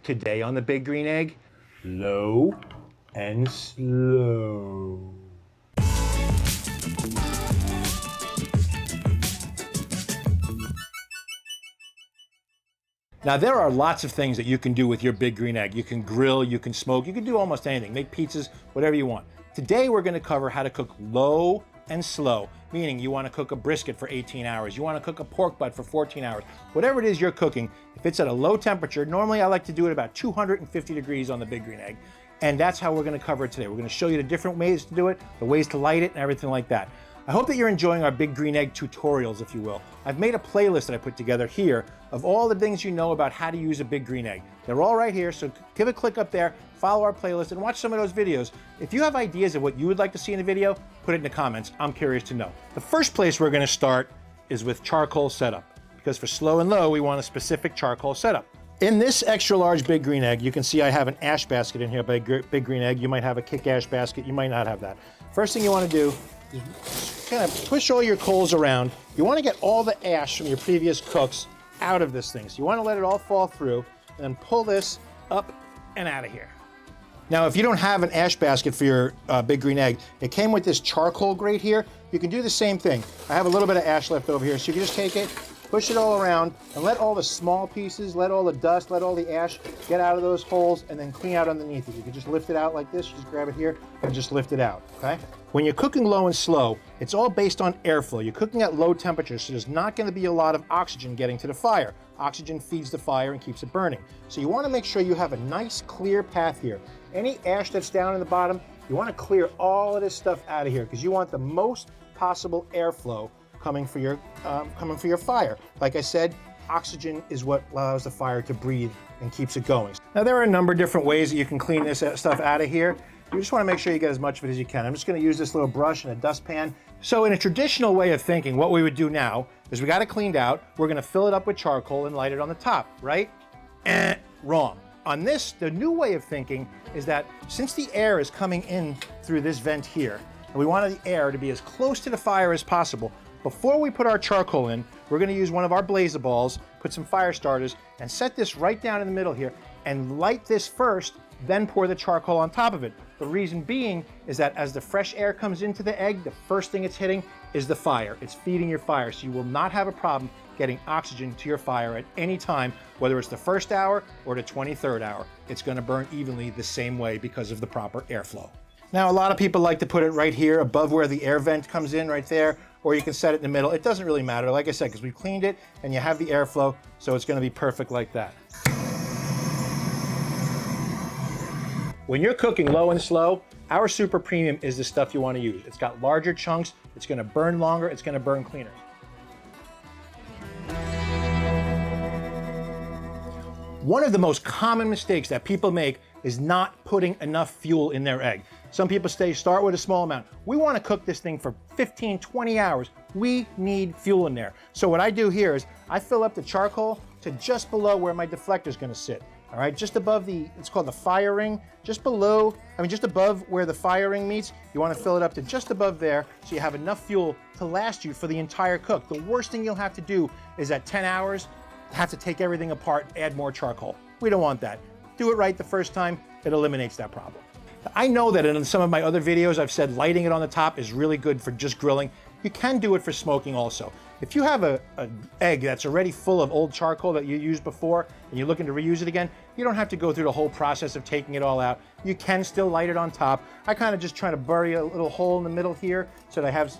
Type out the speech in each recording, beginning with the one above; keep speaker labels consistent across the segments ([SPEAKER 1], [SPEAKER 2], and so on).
[SPEAKER 1] Today on the Big Green Egg, low and slow. Now there are lots of things that you can do with your Big Green Egg. You can grill, you can smoke, you can do almost anything. Make pizzas, whatever you want. Today we're gonna cover how to cook low and slow, meaning you wanna cook a brisket for 18 hours, you wanna cook a pork butt for 14 hours. Whatever it is you're cooking, if it's at a low temperature, normally I like to do it about 250 degrees on the Big Green Egg, and that's how we're gonna cover it today. We're gonna show you the different ways to do it, the ways to light it, and everything like that. I hope that you're enjoying our Big Green Egg tutorials, if you will. I've made a playlist that I put together here of all the things you know about how to use a Big Green Egg. They're all right here, so give a click up there, follow our playlist, and watch some of those videos. If you have ideas of what you would like to see in a video, put it in the comments. I'm curious to know. The first place we're gonna start is with charcoal setup, because for slow and low, we want a specific charcoal setup. In this extra large Big Green Egg, you can see I have an ash basket in here by Big Green Egg. You might have a kick ash basket, you might not have that. First thing you wanna do is kind of push all your coals around. You want to get all the ash from your previous cooks out of this thing. So you want to let it all fall through and then pull this up and out of here. Now, if you don't have an ash basket for your Big Green Egg, it came with this charcoal grate here. You can do the same thing. I have a little bit of ash left over here, so you can just take it, push it all around, and let all the small pieces, let all the dust, let all the ash get out of those holes, and then clean out underneath it. You can just lift it out like this, you just grab it here, and just lift it out, okay? When you're cooking low and slow, it's all based on airflow. You're cooking at low temperatures, so there's not gonna be a lot of oxygen getting to the fire. Oxygen feeds the fire and keeps it burning. So you wanna make sure you have a nice, clear path here. Any ash that's down in the bottom, you wanna clear all of this stuff out of here, because you want the most possible airflow coming for your fire. Like I said, oxygen is what allows the fire to breathe and keeps it going. Now there are a number of different ways that you can clean this stuff out of here. You just want to make sure you get as much of it as you can. I'm just going to use this little brush and a dustpan. So in a traditional way of thinking, what we would do now is we got it cleaned out, we're going to fill it up with charcoal and light it on the top, right? Wrong. On this, the new way of thinking is that since the air is coming in through this vent here, and we want the air to be as close to the fire as possible, before we put our charcoal in, we're going to use one of our Blazaballs, put some fire starters, and set this right down in the middle here, and light this first, then pour the charcoal on top of it. The reason being is that as the fresh air comes into the egg, the first thing it's hitting is the fire. It's feeding your fire, so you will not have a problem getting oxygen to your fire at any time, whether it's the first hour or the 23rd hour. It's going to burn evenly the same way because of the proper airflow. Now, a lot of people like to put it right here above where the air vent comes in, right there, or you can set it in the middle. It doesn't really matter, like I said, because we've cleaned it and you have the airflow, so it's going to be perfect like that. When you're cooking low and slow, our super premium is the stuff you want to use. It's got larger chunks, it's going to burn longer, it's going to burn cleaner. One of the most common mistakes that people make is not putting enough fuel in their egg. Some people say start with a small amount. We want to cook this thing for 15, 20 hours. We need fuel in there. So what I do here is I fill up the charcoal to just below where my deflector is going to sit. All right, just above it's called the fire ring, just above where the fire ring meets, you want to fill it up to just above there so you have enough fuel to last you for the entire cook. The worst thing you'll have to do is at 10 hours, have to take everything apart, add more charcoal. We don't want that. Do it right the first time, it eliminates that problem. I know that in some of my other videos I've said lighting it on the top is really good for just grilling. You can do it for smoking also. If you have an egg that's already full of old charcoal that you used before and you're looking to reuse it again, you don't have to go through the whole process of taking it all out. You can still light it on top. I kind of just try to bury a little hole in the middle here so that I have,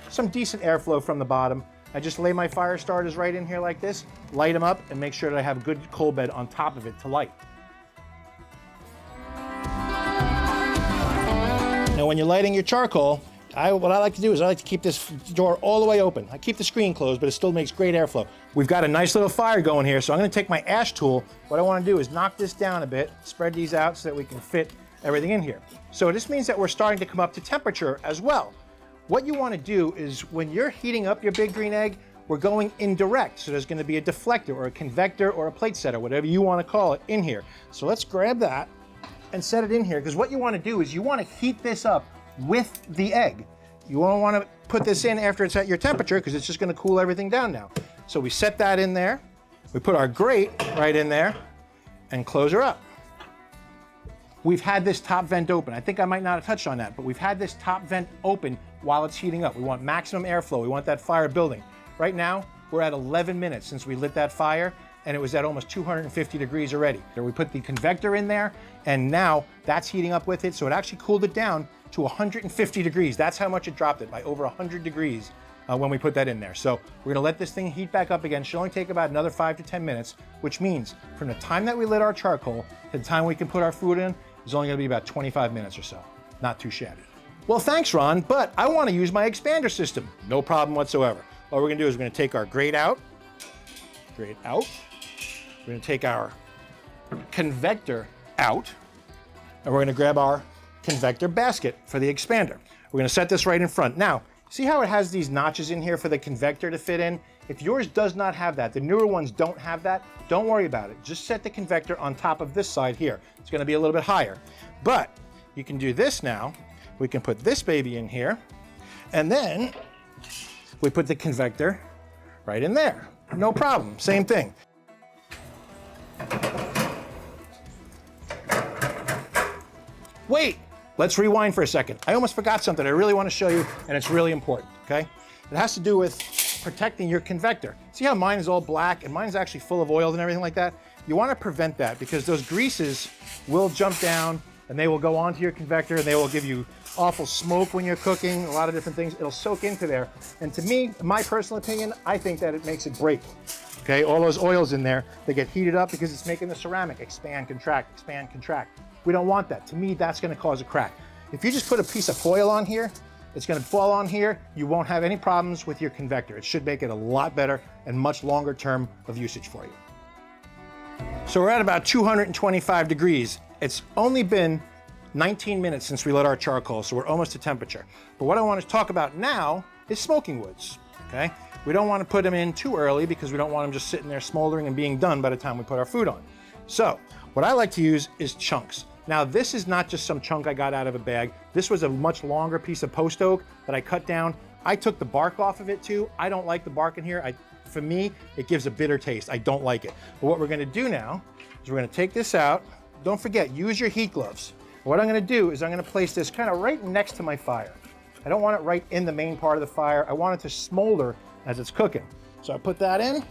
[SPEAKER 1] some decent airflow from the bottom. I just lay my fire starters right in here like this, light them up, and make sure that I have a good coal bed on top of it to light. Now when you're lighting your charcoal, what I like to do is I like to keep this door all the way open. I keep the screen closed, but it still makes great airflow. We've got a nice little fire going here, so I'm going to take my ash tool. What I want to do is knock this down a bit, spread these out so that we can fit everything in here. So this means that we're starting to come up to temperature as well. What you want to do is when you're heating up your Big Green Egg, we're going indirect. So there's going to be a deflector or a ConvEGGtor or a plate setter, whatever you want to call it, in here. So let's grab that and set it in here, because what you want to do is you want to heat this up with the egg. You won't want to put this in after it's at your temperature because it's just going to cool everything down now. So we set that in there. We put our grate right in there. and close her up. We've had this top vent open. I think I might not have touched on that, but we've had this top vent open while it's heating up. We want maximum airflow. We want that fire building. Right now, we're at 11 minutes since we lit that fire, and it was at almost 250 degrees already. We put the ConvEGGtor in there, and now that's heating up with it, so it actually cooled it down to 150 degrees. That's how much it dropped it, by over 100 degrees when we put that in there. So we're gonna let this thing heat back up again. Should only take about another 5 to 10 minutes, which means from the time that we lit our charcoal to the time we can put our food in, is only gonna be about 25 minutes or so. Not too shabby. Well, thanks, Ron, but I wanna use my Eggspander system. No problem whatsoever. All we're gonna do is we're gonna take our grate out. We're gonna take our ConvEGGtor out, and we're gonna grab our ConvEGGtor basket for the Eggspander. We're gonna set this right in front. Now, see how it has these notches in here for the ConvEGGtor to fit in? If yours does not have that, the newer ones don't have that, don't worry about it. Just set the ConvEGGtor on top of this side here. It's gonna be a little bit higher. But you can do this now. We can put this baby in here, and then we put the ConvEGGtor right in there. No problem, same thing. Wait, let's rewind for a second. I almost forgot something I really want to show you, and it's really important, okay? It has to do with protecting your ConvEGGtor. See how mine is all black, and mine's actually full of oil and everything like that? You want to prevent that, because those greases will jump down, and they will go onto your ConvEGGtor, and they will give you awful smoke when you're cooking, a lot of different things. It'll soak into there. And to me, my personal opinion, I think that it makes it break. Okay, all those oils in there, they get heated up because it's making the ceramic expand, contract, expand, contract. We don't want that. To me, that's gonna cause a crack. If you just put a piece of foil on here, it's gonna fall on here, you won't have any problems with your ConvEGGtor. It should make it a lot better and much longer term of usage for you. So we're at about 225 degrees. It's only been 19 minutes since we lit our charcoal, so we're almost to temperature. But what I want to talk about now is smoking woods, okay? We don't want to put them in too early because we don't want them just sitting there smoldering and being done by the time we put our food on. So what I like to use is chunks. Now this is not just some chunk I got out of a bag. This was a much longer piece of post oak that I cut down. I took the bark off of it too. I don't like the bark in here. For me, it gives a bitter taste. I don't like it. But what we're gonna do now is we're gonna take this out. Don't forget, use your heat gloves. What I'm gonna do is I'm gonna place this kind of right next to my fire. I don't want it right in the main part of the fire. I want it to smolder as it's cooking. So I put that in.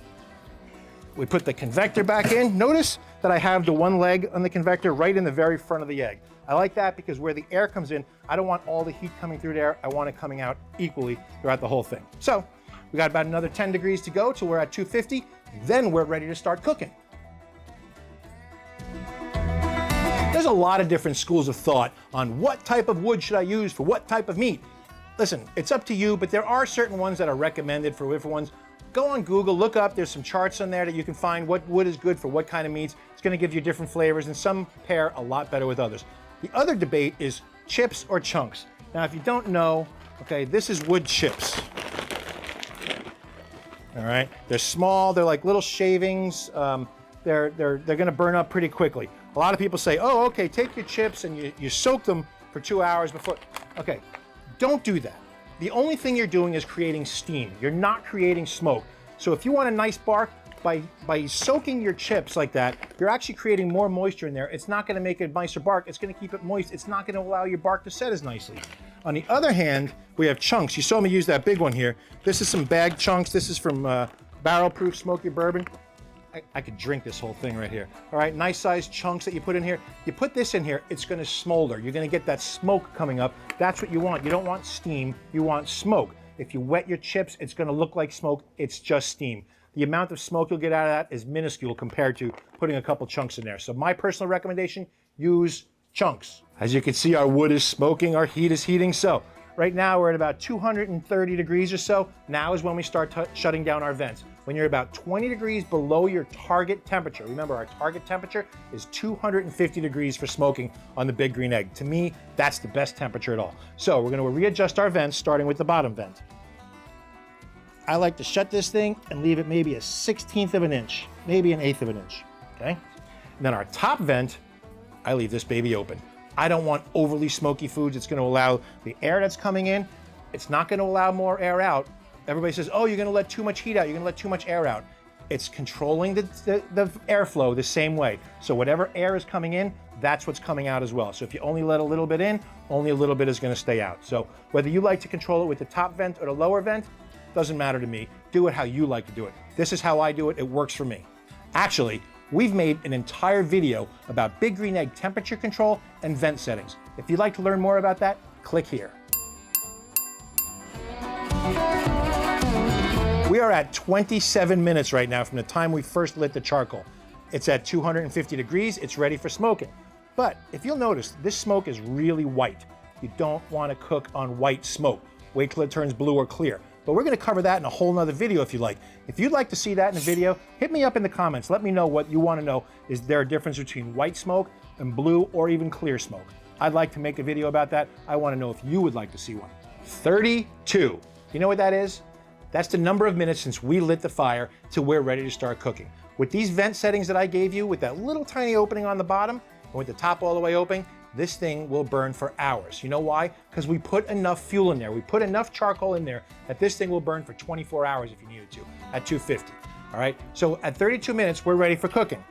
[SPEAKER 1] We put the ConvEGGtor back in. Notice that I have the one leg on the ConvEGGtor right in the very front of the egg. I like that because where the air comes in, I don't want all the heat coming through there. I want it coming out equally throughout the whole thing. So we got about another 10 degrees to go till we're at 250. Then we're ready to start cooking. There's a lot of different schools of thought on what type of wood should I use for what type of meat. Listen, it's up to you, but there are certain ones that are recommended for different ones. Go on Google, look up, there's some charts on there that you can find what wood is good for what kind of meats. It's gonna give you different flavors, and some pair a lot better with others. The other debate is chips or chunks. Now, if you don't know, okay, this is wood chips. All right, they're small, they're like little shavings. They're gonna burn up pretty quickly. A lot of people say, oh, okay, take your chips and you soak them for 2 hours before. Okay, don't do that. The only thing you're doing is creating steam. You're not creating smoke. So if you want a nice bark, by soaking your chips like that, you're actually creating more moisture in there. It's not gonna make a nicer bark. It's gonna keep it moist. It's not gonna allow your bark to set as nicely. On the other hand, we have chunks. You saw me use that big one here. This is some bag chunks. This is from Barrel Proof Smoky Bourbon. I could drink this whole thing right here. All right, nice sized chunks that you put in here. You put this in here, it's gonna smolder. You're gonna get that smoke coming up. That's what you want. You don't want steam, you want smoke. If you wet your chips, it's gonna look like smoke. It's just steam. The amount of smoke you'll get out of that is minuscule compared to putting a couple chunks in there. So my personal recommendation, use chunks. As you can see, our wood is smoking, our heat is heating. So right now we're at about 230 degrees or so. Now is when we start shutting down our vents. When you're about 20 degrees below your target temperature, remember our target temperature is 250 degrees for smoking on the big green egg. To me, that's the best temperature at all. So we're gonna readjust our vents, starting with the bottom vent. I like to shut this thing and leave it maybe a 1/16 of an inch, maybe an 1/8 of an inch, okay? And then our top vent, I leave this baby open. I don't want overly smoky foods. It's gonna allow the air that's coming in, it's not gonna allow more air out. Everybody says, oh, you're gonna let too much heat out, you're gonna let too much air out. it's controlling the airflow the same way. So whatever air is coming in, that's what's coming out as well. So if you only let a little bit in, only a little bit is gonna stay out. So whether you like to control it with the top vent or the lower vent, doesn't matter to me. Do it how you like to do it. This is how I do it. It works for me. Actually, we've made an entire video about Big Green Egg temperature control and vent settings. If you'd like to learn more about that, click here. We are at 27 minutes right now from the time we first lit the charcoal. It's at 250 degrees, it's ready for smoking. But if you'll notice, this smoke is really white. You don't want to cook on white smoke. Wait till it turns blue or clear. But we're going to cover that in a whole nother video if you like. If you'd like to see that in a video, hit me up in the comments. Let me know what you want to know. Is there a difference between white smoke and blue or even clear smoke? I'd like to make a video about that. I want to know if you would like to see one. 32. You know what that is? That's the number of minutes since we lit the fire till we're ready to start cooking. With these vent settings that I gave you, with that little tiny opening on the bottom, and with the top all the way open, this thing will burn for hours. You know why? Because we put enough fuel in there. We put enough charcoal in there that this thing will burn for 24 hours if you needed to, at 250. All right, so at 32 minutes, we're ready for cooking.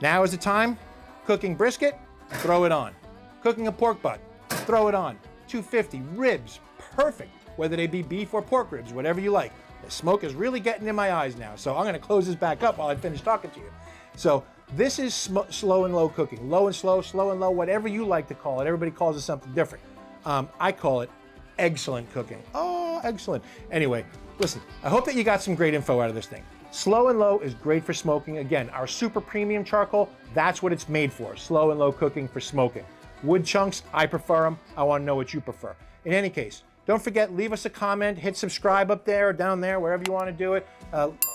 [SPEAKER 1] Now is the time. Cooking brisket, throw it on. Cooking a pork butt, throw it on. 250, ribs, perfect. Whether they be beef or pork ribs, whatever you like. The smoke is really getting in my eyes now, so I'm gonna close this back up while I finish talking to you. So this is slow and low cooking. Low and slow and low, whatever you like to call it. Everybody calls it something different. I call it excellent cooking. Oh, excellent. Anyway, listen, I hope that you got some great info out of this thing. Slow and low is great for smoking. Again, our super premium charcoal, that's what it's made for. Slow and low cooking for smoking. Wood chunks, I prefer them. I wanna know what you prefer. In any case, don't forget, leave us a comment, hit subscribe up there or down there, wherever you want to do it,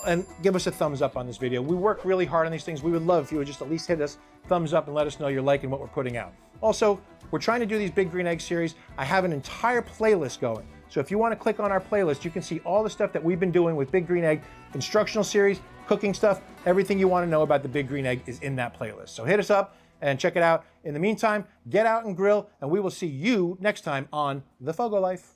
[SPEAKER 1] and give us a thumbs up on this video. We work really hard on these things. We would love if you would just at least hit us thumbs up and let us know you're liking what we're putting out. Also, we're trying to do these Big Green Egg series. I have an entire playlist going. So if you want to click on our playlist, you can see all the stuff that we've been doing with Big Green Egg, instructional series, cooking stuff, everything you want to know about the Big Green Egg is in that playlist. So hit us up and check it out. In the meantime, get out and grill, and we will see you next time on The FOGO Life.